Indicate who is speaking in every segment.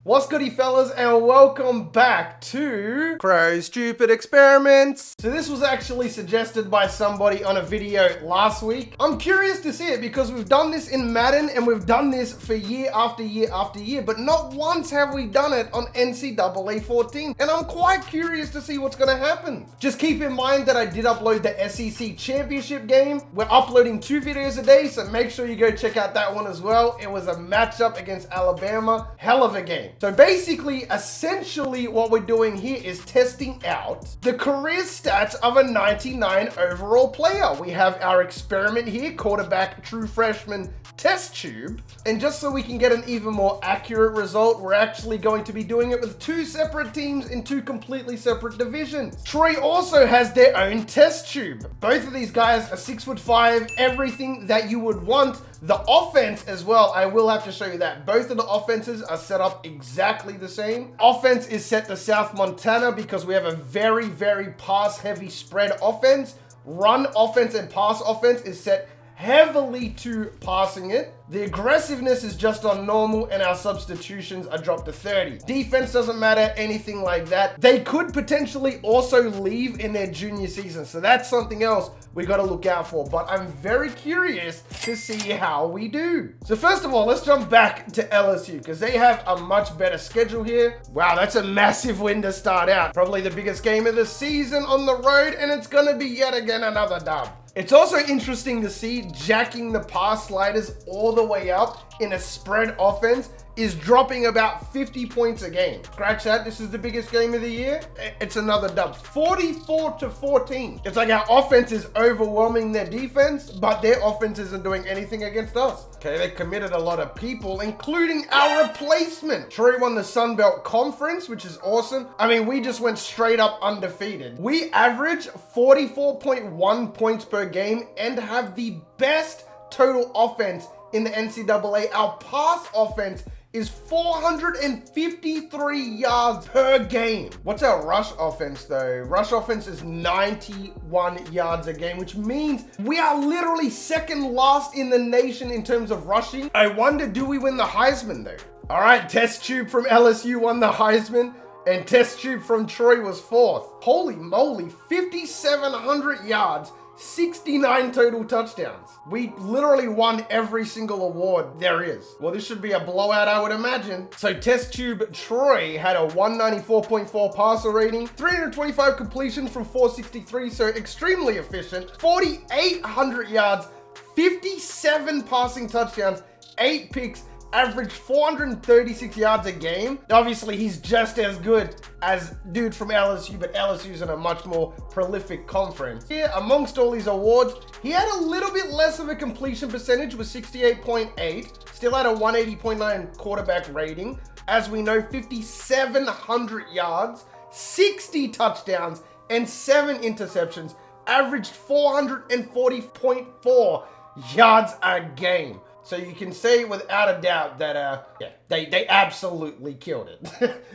Speaker 1: What's goody fellas, and welcome back to Crow's Stupid Experiments. So this was actually suggested by somebody on a video last week. I'm curious to see it because we've done this in Madden and we've done this for year after year after year, but not once have we done it on NCAA 14. And I'm quite curious to see what's gonna happen. Just keep in mind that I did upload the SEC Championship game. We're uploading 2 videos a day, so make sure you go check out that one as well. It was a matchup against Alabama. Hell of a game. So basically, essentially what we're doing here is testing out the career stats of a 99 overall player. We have our experiment here, quarterback true freshman test tube. And just so we can get an even more accurate result, we're actually going to be doing it with 2 separate teams in 2 completely separate divisions. Troy also has their own test tube. Both of these guys are 6'5", everything that you would want. The offense as well, I will have to show you that. Both of the offenses are set up exactly the same. Offense is set to South Montana because we have a very, very pass-heavy spread offense. Run offense and pass offense is set heavily to passing it. The aggressiveness is just on normal and our substitutions are dropped to 30. Defense doesn't matter, anything like that. They could potentially also leave in their junior season, so that's something else we got to look out for, but I'm very curious to see how we do. So first of all, let's jump back to LSU because they have a much better schedule here. Wow, that's a massive win to start out. Probably the biggest game of the season on the road, and it's going to be yet again another dub. It's also interesting to see jacking the pass sliders all the way up in a spread offense is dropping about 50 points a game. Scratch that, this is the biggest game of the year. It's another dub, 44-14. It's like our offense is overwhelming their defense, but their offense isn't doing anything against us. Okay, they committed a lot of people, including our replacement. Troy won the Sun Belt Conference, which is awesome. I mean, we just went straight up undefeated. We average 44.1 points per game and have the best total offense in the NCAA. Our pass offense is 453 yards per game. What's our rush offense though? Rush offense is 91 yards a game, which means we are literally second last in the nation in terms of rushing. I wonder, do we win the Heisman though? All right, Test Tube from LSU won the Heisman and Test Tube from Troy was 4th. Holy moly, 5,700 yards, 69 total touchdowns. We literally won every single award there is. Well, this should be a blowout, I would imagine. So Test Tube Troy had a 194.4 passer rating, 325 completions from 463, so extremely efficient, 4,800 yards, 57 passing touchdowns, 8 picks, averaged 436 yards a game. Obviously, he's just as good as dude from LSU, but LSU's in a much more prolific conference. Here, amongst all these awards, he had a little bit less of a completion percentage with 68.8, still had a 180.9 quarterback rating. As we know, 5,700 yards, 60 touchdowns, and 7 interceptions, averaged 440.4 yards a game. So you can say without a doubt that, they absolutely killed it.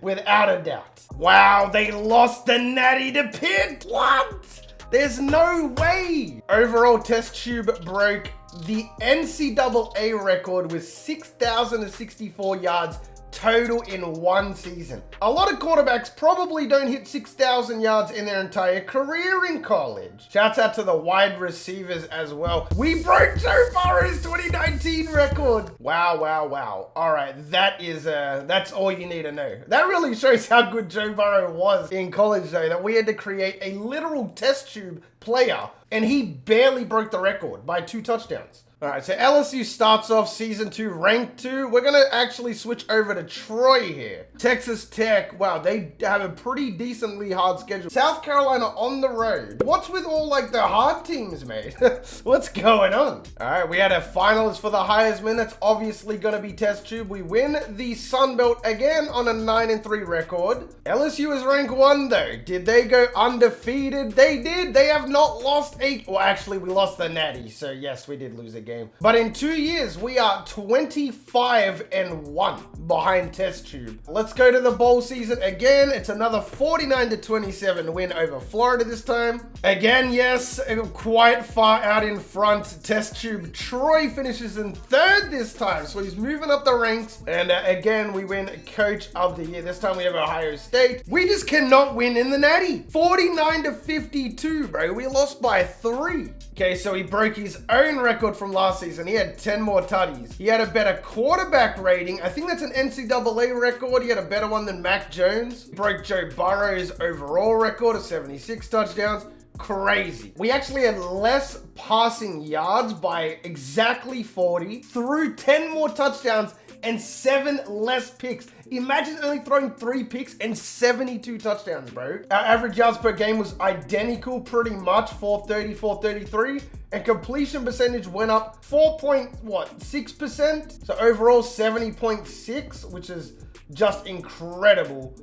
Speaker 1: Without a doubt. Wow, they lost the Natty to Pitt. What? There's no way. Overall, Test Tube broke the NCAA record with 6,064 yards total in one season. A lot of quarterbacks probably don't hit 6,000 yards in their entire career in college. Shouts out to the wide receivers as well. We broke Joe Burrow's 2019 record. Wow, wow, wow. All right, that's all you need to know. That really shows how good Joe Burrow was in college though, that we had to create a literal test tube player and he barely broke the record by 2 touchdowns. All right, so LSU starts off season 2, ranked 2. We're gonna actually switch over to Troy here. Texas Tech, wow, they have a pretty decently hard schedule. South Carolina on the road. What's with all like the hard teams, mate? What's going on? All right, we had a finalist for the Heisman. That's obviously gonna be Test Tube. We win the Sun Belt again on a 9-3 record. LSU is ranked 1 though. Did they go undefeated? They did. They have not lost well, actually we lost the Natty, so yes, we did lose a game. game. But in 2 years, we are 25-1 behind Test Tube. Let's go to the bowl season again. It's another 49-27 win over Florida this time. Again, yes, quite far out in front. Test Tube Troy finishes in 3rd this time, so he's moving up the ranks. And again, we win Coach of the Year. This time we have Ohio State. We just cannot win in the Natty. 49-52, bro. We lost by 3. Okay, so he broke his own record from last season. He had 10 more tutties. He had a better quarterback rating. I think that's an NCAA record. He had a better one than Mac Jones. Broke Joe Burrow's overall record of 76 touchdowns. Crazy. We actually had less passing yards by exactly 40, threw 10 more touchdowns and 7 less picks. Imagine only throwing 3 picks and 72 touchdowns, bro. Our average yards per game was identical pretty much, 430, 433. And completion percentage went up 4.6%. So overall 70.6, which is just incredible.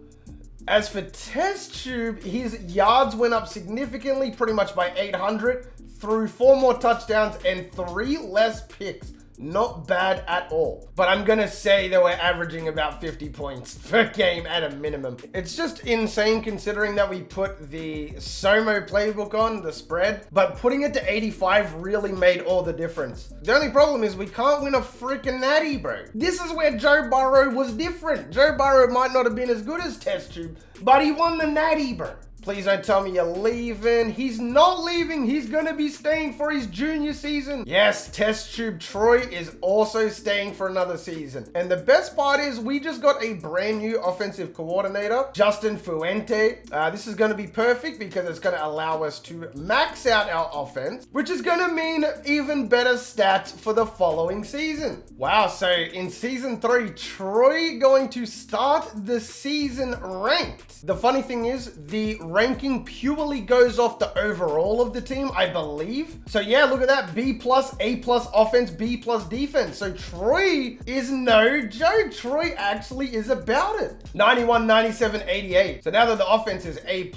Speaker 1: As for Test Tube, his yards went up significantly, pretty much by 800, threw 4 more touchdowns and 3 less picks. Not bad at all. But I'm gonna say that we're averaging about 50 points per game at a minimum. It's just insane considering that we put the SOMO playbook on, the spread, but putting it to 85 really made all the difference. The only problem is we can't win a freaking Natty, bro. This is where Joe Burrow was different. Joe Burrow might not have been as good as Test Tube, but he won the Natty, bro. Please don't tell me you're leaving. He's not leaving. He's going to be staying for his junior season. Yes, Test Tube Troy is also staying for another season. And the best part is we just got a brand new offensive coordinator, Justin Fuente. This is going to be perfect because it's going to allow us to max out our offense, which is going to mean even better stats for the following season. Wow, so in season 3, Troy going to start the season ranked. The funny thing is the ranking purely goes off the overall of the team, I believe. So yeah, look at that. B+, A+ offense, B+ defense. So Troy is no joke. Troy actually is about it. 91, 97, 88. So now that the offense is A+,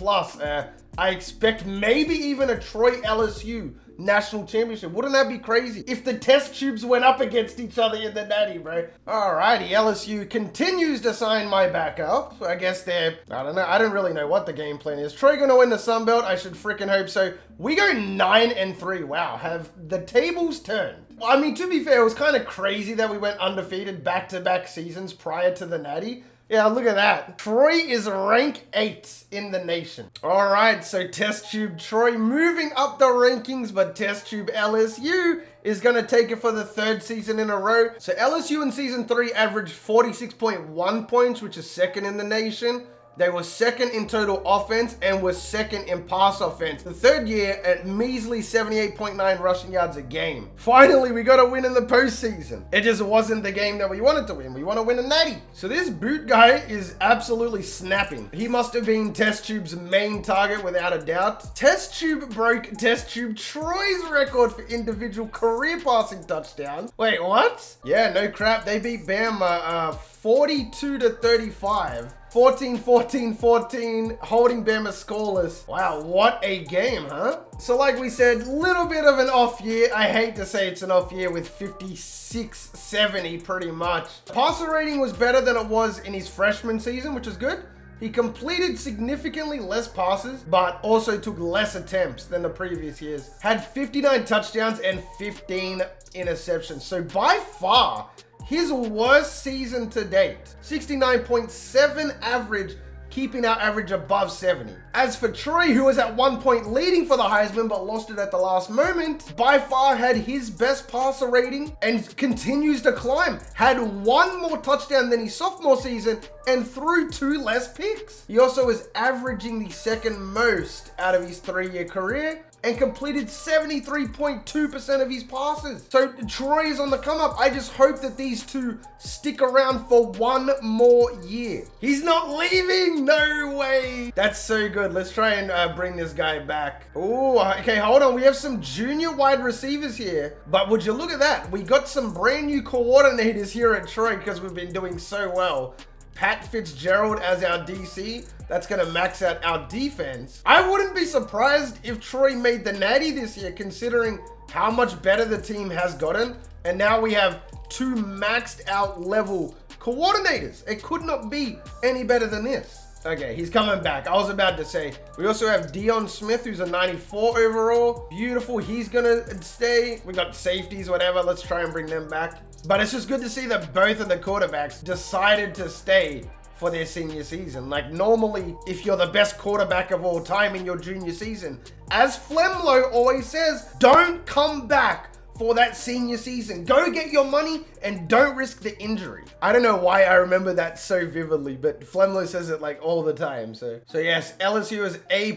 Speaker 1: I expect maybe even a Troy LSU national championship. Wouldn't that be crazy if the Test Tubes went up against each other in the Natty, bro? Alrighty, LSU continues to sign my backup. I guess they're, I don't know. I don't really know what the game plan is. Troy gonna win the Sun Belt? I should freaking hope so. We go 9-3. Wow, have the tables turned? I mean, to be fair, it was kind of crazy that we went undefeated back-to-back seasons prior to the Natty. Yeah, look at that. Troy is rank 8 in the nation. All right, so Test Tube Troy moving up the rankings, but Test Tube LSU is going to take it for the 3rd season in a row. So LSU in season 3 averaged 46.1 points, which is 2nd in the nation. They were 2nd in total offense and were 2nd in pass offense. The 3rd year at measly 78.9 rushing yards a game. Finally, we got a win in the postseason. It just wasn't the game that we wanted to win. We want to win a Natty. So this boot guy is absolutely snapping. He must have been Test Tube's main target without a doubt. Test Tube broke Test Tube Troy's record for individual career passing touchdowns. Wait, what? Yeah, no crap. They beat Bama 42-35. 14-14-14, holding Bama scoreless. Wow, what a game, huh? So like we said, little bit of an off year. I hate to say it's an off year with 56-70 pretty much. Passer rating was better than it was in his freshman season, which is good. He completed significantly less passes, but also took less attempts than the previous years. Had 59 touchdowns and 15 interceptions. So by far, his worst season to date. 69.7 average, keeping our average above 70. As for Troy, who was at one point leading for the Heisman but lost it at the last moment, by far had his best passer rating and continues to climb. Had 1 more touchdown than his sophomore season and threw 2 less picks. He also is averaging the 2nd most out of his 3-year career and completed 73.2% of his passes. So Troy is on the come up. I just hope that these two stick around for 1 more year. He's not leaving, no way. That's so good. Let's try and bring this guy back. Oh, okay, hold on. We have some junior wide receivers here, but would you look at that? We got some brand new coordinators here at Troy because we've been doing so well. Pat Fitzgerald as our DC. That's going to max out our defense. I wouldn't be surprised if Troy made the natty this year, considering how much better the team has gotten. And now we have 2 maxed out level coordinators. It could not be any better than this. Okay, he's coming back. I was about to say, we also have Dion Smith, who's a 94 overall. Beautiful, he's gonna stay. We got safeties, whatever. Let's try and bring them back. But it's just good to see that both of the quarterbacks decided to stay for their senior season. Like, normally, if you're the best quarterback of all time in your junior season, as Flemlo always says, don't come back for that senior season. Go get your money and don't risk the injury. I don't know why I remember that so vividly, but Flemlo says it like all the time. So yes, LSU is A+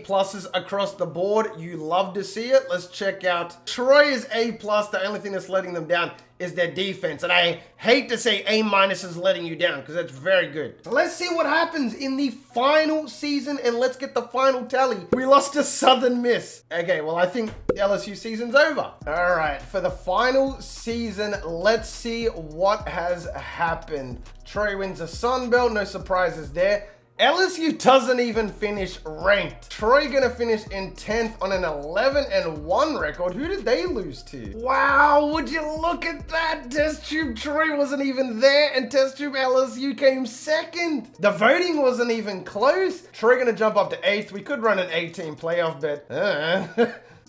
Speaker 1: across the board. You love to see it. Let's check out Troy is A+. The only thing that's letting them down is their defense. And I hate to say A- is letting you down because that's very good. So let's see what happens in the final season and let's get the final tally. We lost to Southern Miss. Okay, well, I think the LSU season's over. All right, for the final season, let's see what has happened. Troy wins the Sun Belt, no surprises there. LSU doesn't even finish ranked. Troy gonna finish in 10th on an 11-1 record. Who did they lose to? Wow, would you look at that? Test Tube Troy wasn't even there and Test Tube LSU came second. The voting wasn't even close. Troy gonna jump up to 8th. We could run an 18 playoff bet.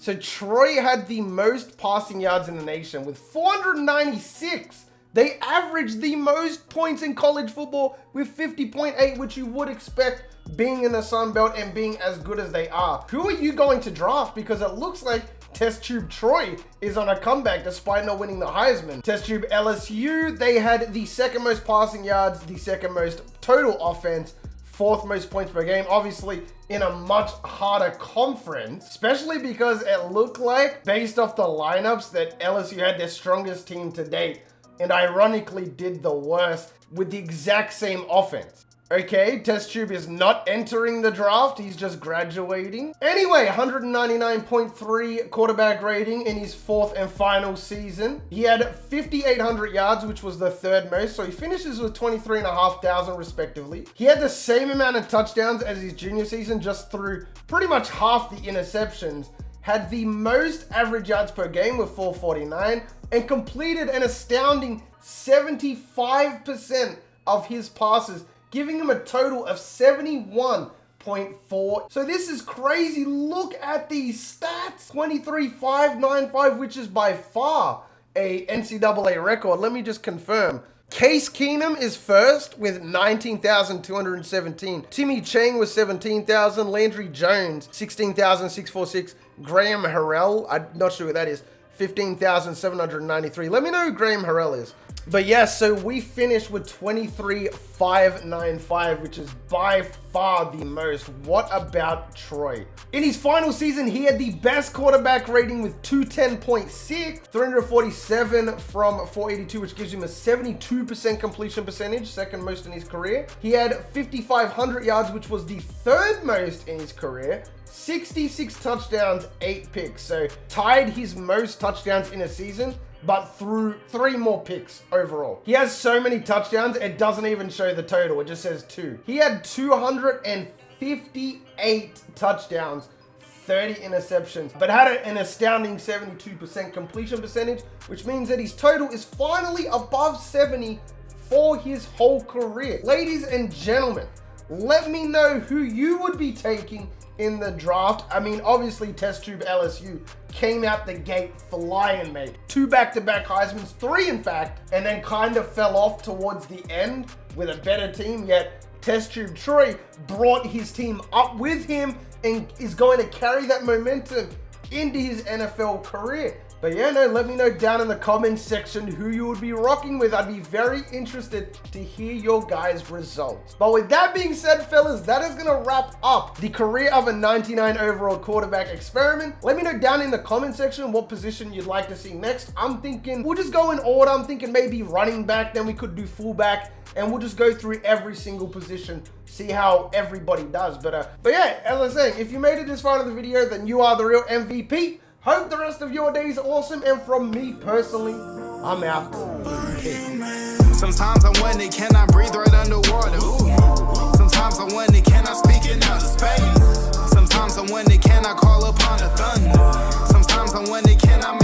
Speaker 1: So Troy had the most passing yards in the nation with 496. They averaged the most points in college football with 50.8, which you would expect being in the Sun Belt and being as good as they are. Who are you going to draft? Because it looks like Test Tube Troy is on a comeback despite not winning the Heisman. Test Tube LSU, they had the 2nd most passing yards, the 2nd most total offense, 4th most points per game, obviously in a much harder conference, especially because it looked like, based off the lineups, that LSU had their strongest team to date, and ironically did the worst with the exact same offense. Okay, Test Tube is not entering the draft, he's just graduating. Anyway, 199.3 quarterback rating in his 4th and final season. He had 5,800 yards, which was the 3rd most, so he finishes with 23,500 respectively. He had the same amount of touchdowns as his junior season, just through pretty much half the interceptions. Had the most average yards per game with 449, and completed an astounding 75% of his passes, giving him a total of 71.4. So this is crazy. Look at these stats. 23,595, which is by far a NCAA record. Let me just confirm. Case Keenum is first with 19,217. Timmy Chang was 17,000. Landry Jones, 16,646. Graham Harrell, I'm not sure who that is, 15,793. Let me know who Graham Harrell is. But yes, so we finished with 23,595, which is by far the most. What about Troy? In his final season, he had the best quarterback rating with 210.6, 347 from 482, which gives him a 72% completion percentage, 2nd most in his career. He had 5,500 yards, which was the 3rd most in his career. 66 touchdowns, 8 picks. So tied his most touchdowns in a season, but threw 3 more picks overall. He has so many touchdowns, it doesn't even show the total. It just says 2. He had 258 touchdowns, 30 interceptions, but had an astounding 72% completion percentage, which means that his total is finally above 70 for his whole career. Ladies and gentlemen, let me know who you would be taking in the draft. I mean, obviously Test Tube LSU came out the gate flying, mate. 2 back-to-back Heismans, 3 in fact, and then kind of fell off towards the end with a better team, yet Test Tube Troy brought his team up with him and is going to carry that momentum into his NFL career. But yeah, no, let me know down in the comments section who you would be rocking with. I'd be very interested to hear your guys' results. But with that being said, fellas, that is gonna wrap up the career of a 99 overall quarterback experiment. Let me know down in the comment section what position you'd like to see next. I'm thinking we'll just go in order. I'm thinking maybe running back, then we could do fullback, and we'll just go through every single position, see how everybody does. But yeah, as I was saying, if you made it this far in the video, then you are the real MVP. Hope the rest of your day is awesome, and from me personally, I'm out. Peace.
Speaker 2: Sometimes I wonder, can I breathe right underwater? Sometimes I wonder, can I speak in outer space? Sometimes I wonder, can I call upon the thunder? Sometimes I wonder, can I